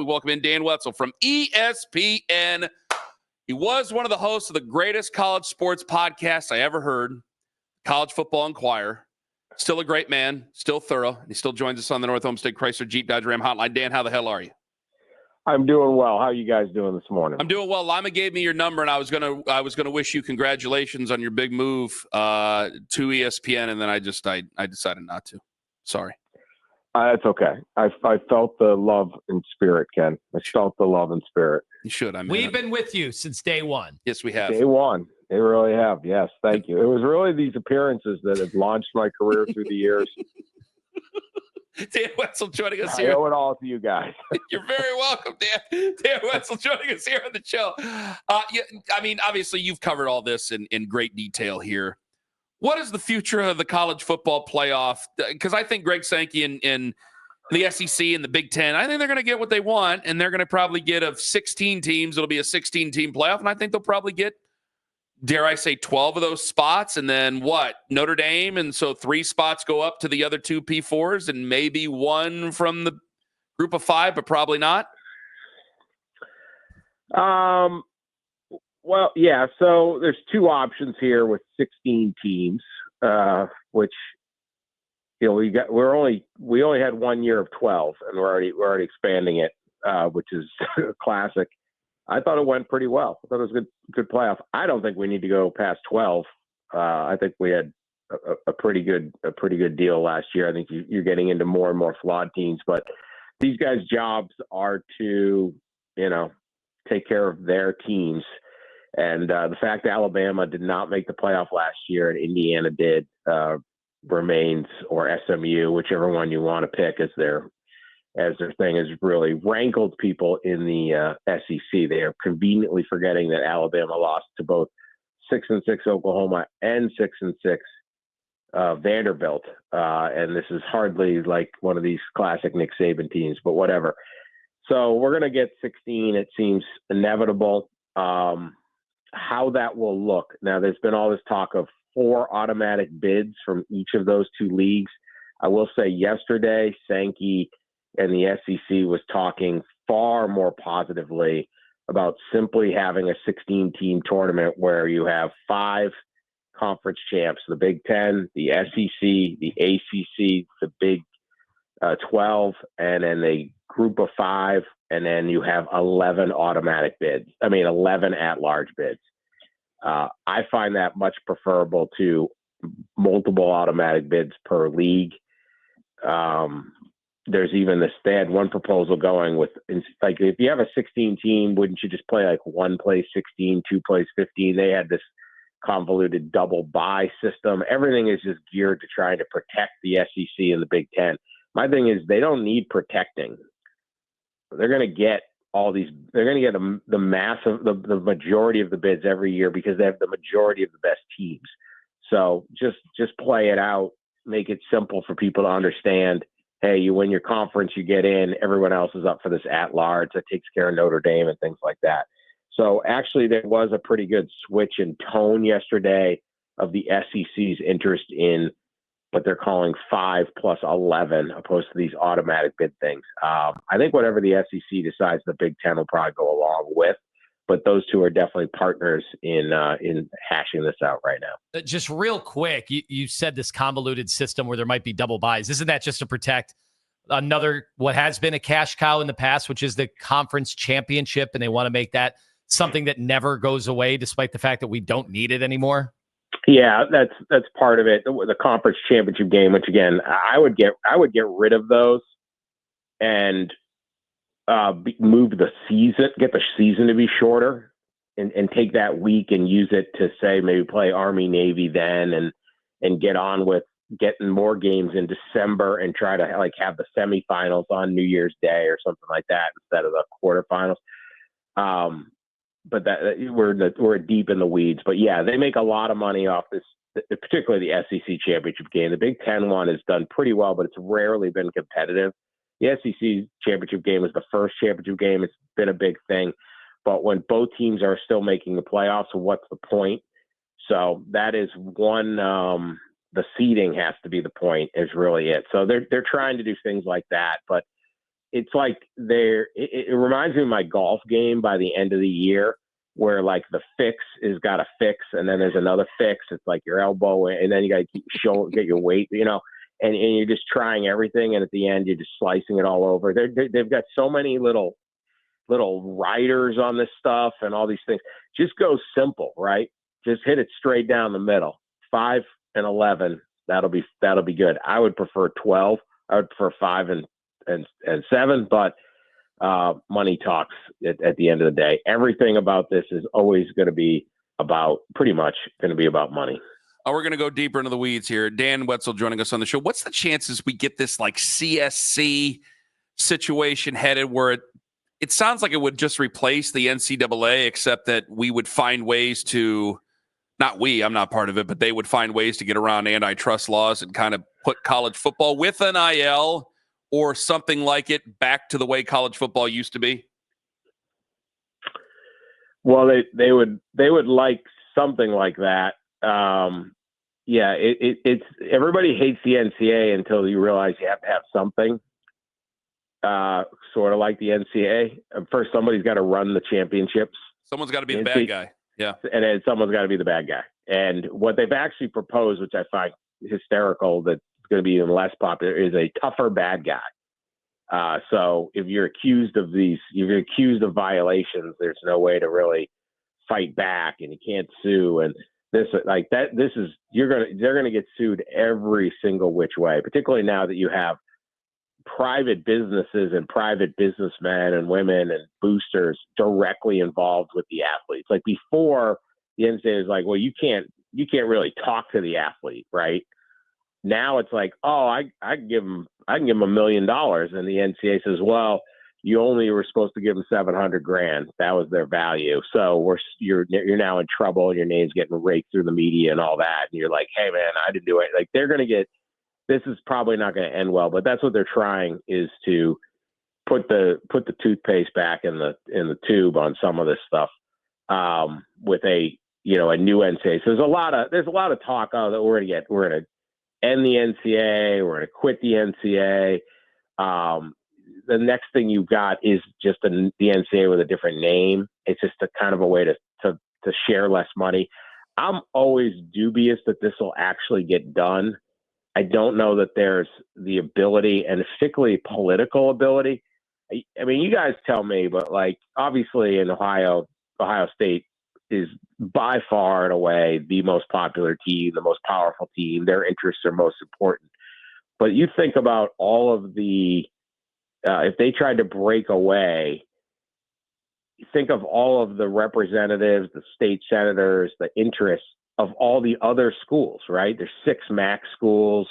We welcome in Dan Wetzel from ESPN. He was one of the hosts of the greatest college sports podcast I ever heard, College Football Inquirer. Still a great man, still thorough. He still joins us on the North Homestead Chrysler Jeep Dodge Ram hotline. Dan, how the hell are you? I'm doing well. How are you guys doing this morning? I'm doing well. Lima gave me your number, and I was gonna wish you congratulations on your big move to ESPN, and then I decided not to. Sorry. That's okay. I felt the love and spirit, Ken. I felt the love and spirit. You should. We've been with you since day one. Yes, we have. Day one. They really have. Yes, thank you. It was really these appearances that have launched my career through the years. Dan Wetzel joining us here. I owe it all to you guys. You're very welcome, Dan. Dan Wetzel joining us here on the show. Obviously, you've covered all this in great detail here. What is the future of the college football playoff? Because I think Greg Sankey in the SEC and the Big Ten, I think they're going to get what they want, and they're going to probably get of 16 teams. It'll be a 16-team playoff, and I think they'll probably get, dare I say, 12 of those spots, and then Notre Dame, and so 3 spots go up to the other 2 P4s, and maybe 1 from the group of 5, but probably not. Well, yeah. So there's 2 options here with 16 teams, which we only had 1 year of 12, and we're already expanding it, which is a classic. I thought it went pretty well. I thought it was a good playoff. I don't think we need to go past 12. I think we had a pretty good deal last year. I think you're getting into more and more flawed teams, but these guys' jobs are to, take care of their teams. And the fact that Alabama did not make the playoff last year and Indiana did remains, or SMU, whichever one you want to pick as their thing, has really rankled people in the SEC. They are conveniently forgetting that Alabama lost to both 6-6 Oklahoma and 6-6 Vanderbilt. And this is hardly like one of these classic Nick Saban teams, but whatever. So we're going to get 16. It seems inevitable. How that will look. Now, there's been all this talk of 4 automatic bids from each of those 2 leagues. I will say yesterday, Sankey and the SEC was talking far more positively about simply having a 16-team tournament where you have 5 conference champs, the Big Ten, the SEC, the ACC, the Big 12, and then the group of 5, and then you have 11 automatic bids. 11 at-large bids. I find that much preferable to multiple automatic bids per league. There's even they had one proposal going with, like, if you have a 16 team, wouldn't you just play like 1 plays 16, 2 plays 15? They had this convoluted double bye system. Everything is just geared to trying to protect the SEC and the Big Ten. My thing is they don't need protecting. They're going to get all these. They're going to get the majority of the bids every year because they have the majority of the best teams. So just play it out. Make it simple for people to understand. Hey, you win your conference, you get in. Everyone else is up for this at large. That takes care of Notre Dame and things like that. So actually, there was a pretty good switch in tone yesterday of the SEC's interest in what they're calling 5 plus 11, opposed to these automatic bid things. I think whatever the SEC decides, the Big Ten will probably go along with. But those 2 are definitely partners in hashing this out right now. Just real quick, you said this convoluted system where there might be double buys. Isn't that just to protect another, what has been a cash cow in the past, which is the conference championship, and they want to make that something that never goes away, despite the fact that we don't need it anymore? Yeah, that's part of it. The conference championship game, which again, I would get rid of those and move the season, get the season to be shorter, and take that week and use it to say maybe play Army Navy then and get on with getting more games in December and try to have the semifinals on New Year's Day or something like that instead of the quarterfinals. But that we're deep in the weeds. But yeah, they make a lot of money off this, particularly the SEC championship game. The Big Ten one has done pretty well, but it's rarely been competitive. The SEC championship game is the first championship game. It's been a big thing. But when both teams are still making the playoffs, so what's the point? So that is one. The seeding has to be the point. Is really it. So they're trying to do things like that, but it's like it reminds me of my golf game by the end of the year, where like the fix is got a fix, and then there's another fix. It's like your elbow, and then you got to keep get your weight, and you're just trying everything, and at the end you're just slicing it all over. They've got so many little riders on this stuff and all these things. Just go simple, right? Just hit it straight down the middle. 5 and 11. That'll be good. I would prefer 12. I would prefer 5 and 7, but money talks at the end of the day. Everything about this is always going to be pretty much going to be about money. Oh, we're going to go deeper into the weeds here. Dan Wetzel joining us on the show. What's the chances we get this like CSC situation headed where it sounds like it would just replace the NCAA, except that we would find ways to, I'm not part of it, but they would find ways to get around antitrust laws and kind of put college football with NIL or something like it back to the way college football used to be? Well, they would like something like that. Yeah, it's everybody hates the NCAA until you realize you have to have something. Sort of like the NCAA. First, somebody's got to run the championships. Someone's got to be the bad guy. Yeah. And then someone's got to be the bad guy. And what they've actually proposed, which I find hysterical, that's going to be even less popular, is a tougher bad guy. So if you're accused of violations, there's no way to really fight back, and you can't sue. And they're going to get sued every single which way, particularly now that you have private businesses and private businessmen and women and boosters directly involved with the athletes. Like before, the NCAA is like, well, you can't really talk to the athlete, right? Now it's like, oh, I can give them $1 million, and the NCAA says, well, you only were supposed to give them $700,000. That was their value. So you're now in trouble. Your name's getting raked through the media and all that. And you're like, hey man, I didn't do it. Like they're going to get. This is probably not going to end well, but that's what they're trying, is to put the toothpaste back in the tube on some of this stuff, with a new NCAA. So there's a lot of talk that we're going to end the NCAA, we're going to quit the NCAA. The next thing you've got is just the NCAA with a different name. It's just a kind of a way to share less money. I'm always dubious that this will actually get done. I don't know that there's the ability, and particularly political ability. I mean, you guys tell me, but like obviously in Ohio State is by far and away the most popular team, the most powerful team. Their interests are most important. But you think about all of the if they tried to break away, think of all of the representatives, the state senators, the interests of all the other schools, right? There's 6 MAC schools.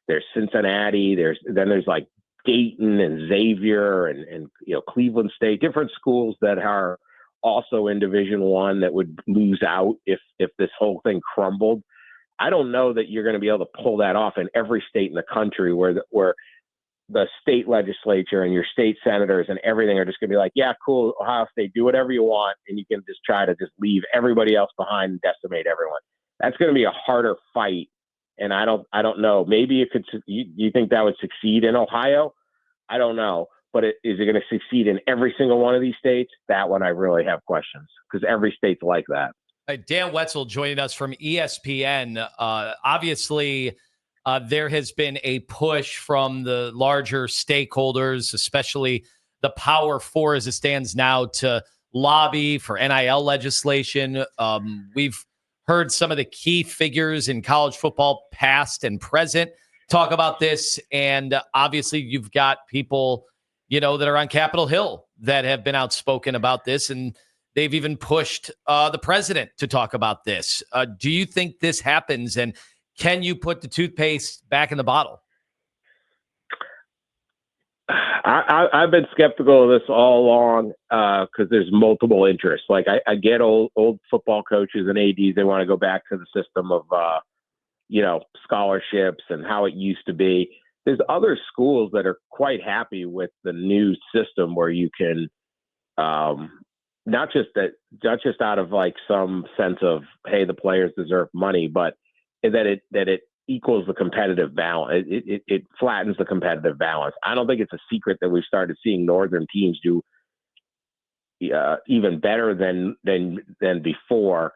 There's Cincinnati. There's like Dayton and Xavier and Cleveland State, different schools that are also in Division I that would lose out if this whole thing crumbled. I don't know that you're going to be able to pull that off in every state in the country where the state legislature and your state senators and everything are just going to be like, yeah, cool, Ohio State, do whatever you want, and you can just try to just leave everybody else behind and decimate everyone. That's going to be a harder fight, and I don't know. Maybe it could. You think that would succeed in Ohio? I don't know, but is it going to succeed in every single one of these states? That one I really have questions, because every state's like that. Dan Wetzel joining us from ESPN. Obviously, there has been a push from the larger stakeholders, especially the Power Four as it stands now, to lobby for NIL legislation. We've heard some of the key figures in college football, past and present, talk about this. And obviously, you've got people, that are on Capitol Hill that have been outspoken about this. And they've even pushed the president to talk about this. Do you think this happens? And can you put the toothpaste back in the bottle? I've been skeptical of this all along because there's multiple interests. Like I get old football coaches and ADs, they want to go back to the system of, scholarships and how it used to be. There's other schools that are quite happy with the new system where you can, not just out of like some sense of, hey, the players deserve money, but that it equals the competitive balance. It flattens the competitive balance. I don't think it's a secret that we've started seeing Northern teams do even better than before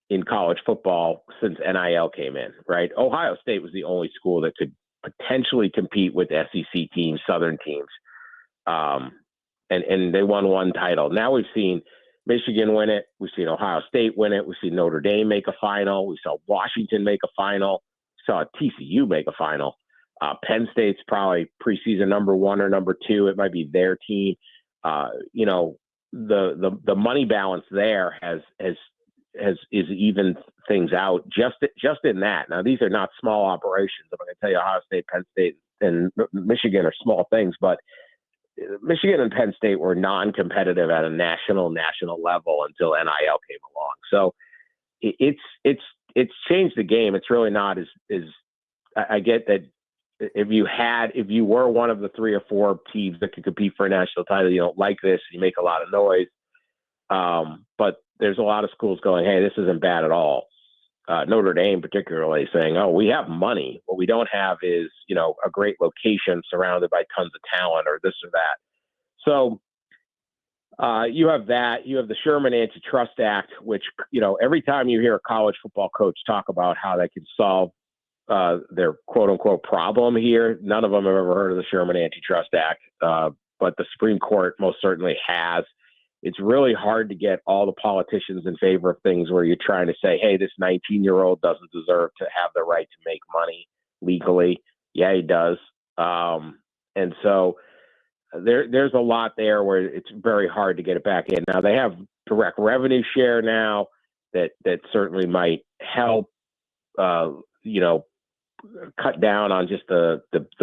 in college football since NIL came in, right? Ohio State was the only school that could potentially compete with SEC teams, Southern teams. And they won one title. Now we've seen Michigan win it. We've seen Ohio State win it. We've seen Notre Dame make a final. We saw Washington make a final. We saw TCU make a final. Penn State's probably preseason number 1 or number 2. It might be their team. The money balance there is even things out just in that. Now these are not small operations. I'm going to tell you, Ohio State, Penn State, and Michigan are small things, but Michigan and Penn State were non-competitive at a national level until NIL came along. So it's changed the game. It's really not as I get that if you were one of the 3 or 4 teams that could compete for a national title, you don't like this, you make a lot of noise. But there's a lot of schools going, hey, this isn't bad at all. Notre Dame particularly saying, oh, we have money. What we don't have is, a great location surrounded by tons of talent or this or that. So you have that. You have the Sherman Antitrust Act, which, every time you hear a college football coach talk about how they can solve their quote-unquote problem here, none of them have ever heard of the Sherman Antitrust Act, but the Supreme Court most certainly has. It's really hard to get all the politicians in favor of things where you're trying to say, hey, this 19-year-old doesn't deserve to have the right to make money legally. Yeah, he does. And so there's a lot there where it's very hard to get it back in. Now, they have direct revenue share now that certainly might help, cut down on just the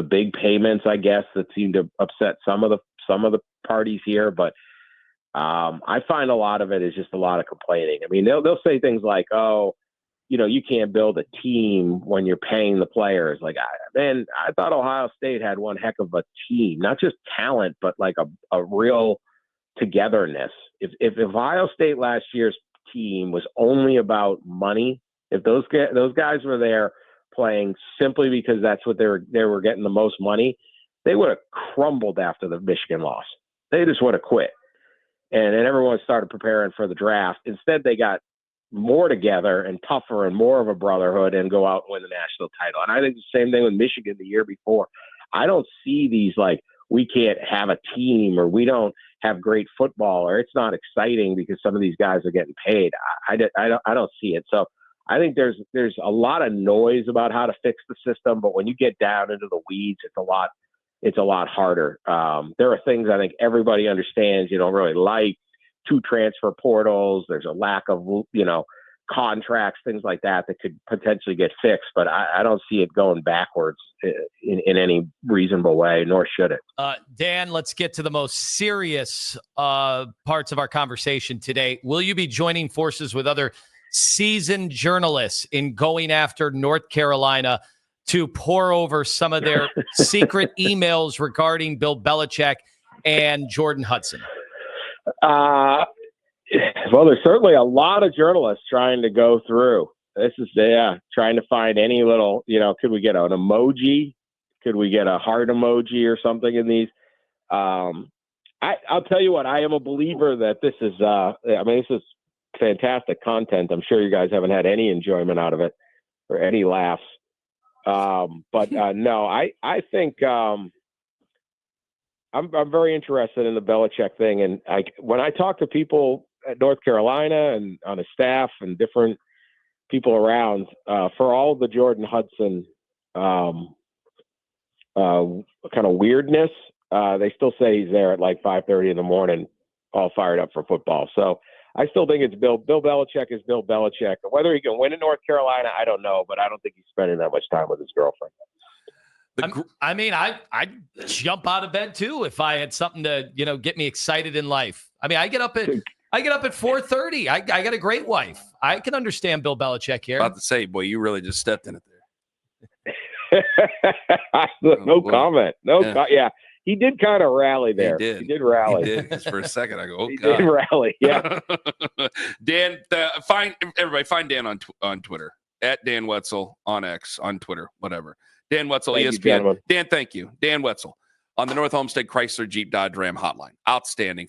big payments, I guess, that seem to upset some of the parties here. But I find a lot of it is just a lot of complaining. I mean, they'll say things like, oh, you can't build a team when you're paying the players. Like, I thought Ohio State had one heck of a team, not just talent, but like a real togetherness. If Ohio State last year's team was only about money, if those guys were there playing simply because that's what they were getting the most money, they would have crumbled after the Michigan loss. They just would have quit. And then everyone started preparing for the draft. Instead, they got more together and tougher and more of a brotherhood and go out and win the national title. And I think the same thing with Michigan the year before. I don't see these like, we can't have a team or we don't have great football or it's not exciting because some of these guys are getting paid. I don't see it. So I think there's a lot of noise about how to fix the system, but when you get down into the weeds, it's a lot harder. There are things I think everybody understands you don't really like. 2 transfer portals. There's a lack of, contracts, things like that could potentially get fixed. But I don't see it going backwards in any reasonable way, nor should it. Dan, let's get to the most serious parts of our conversation today. Will you be joining forces with other seasoned journalists in going after North Carolina to pour over some of their secret emails regarding Bill Belichick and Jordan Hudson? Well, there's certainly a lot of journalists trying to go through. This is trying to find any little, could we get an emoji? Could we get a heart emoji or something in these? I'll tell you what, I am a believer that this is, this is fantastic content. I'm sure you guys haven't had any enjoyment out of it or any laughs. But no, I think I'm very interested in the Belichick thing. And when I talk to people at North Carolina and on his staff and different people around, for all the Jordan Hudson kind of weirdness, they still say he's there at like 5:30 in the morning, all fired up for football. So I still think it's Bill Belichick is Bill Belichick. Whether he can win in North Carolina, I don't know, but I don't think he's spending that much time with his girlfriend. I'd jump out of bed too if I had something to, get me excited in life. I get up at 4:30. I got a great wife. I can understand Bill Belichick here. About to say, boy, you really just stepped in it there. No comment. Yeah. He did kind of rally there. He did rally. He did. Just for a second, I go, oh, he God. did rally. Yeah. Dan, find Dan on Twitter. at Dan Wetzel on X, on Twitter, whatever. Dan Wetzel, Thank you, ESPN. gentlemen. Dan, thank you. Dan Wetzel on the North Homestead Chrysler Jeep Dodge Ram hotline. Outstanding.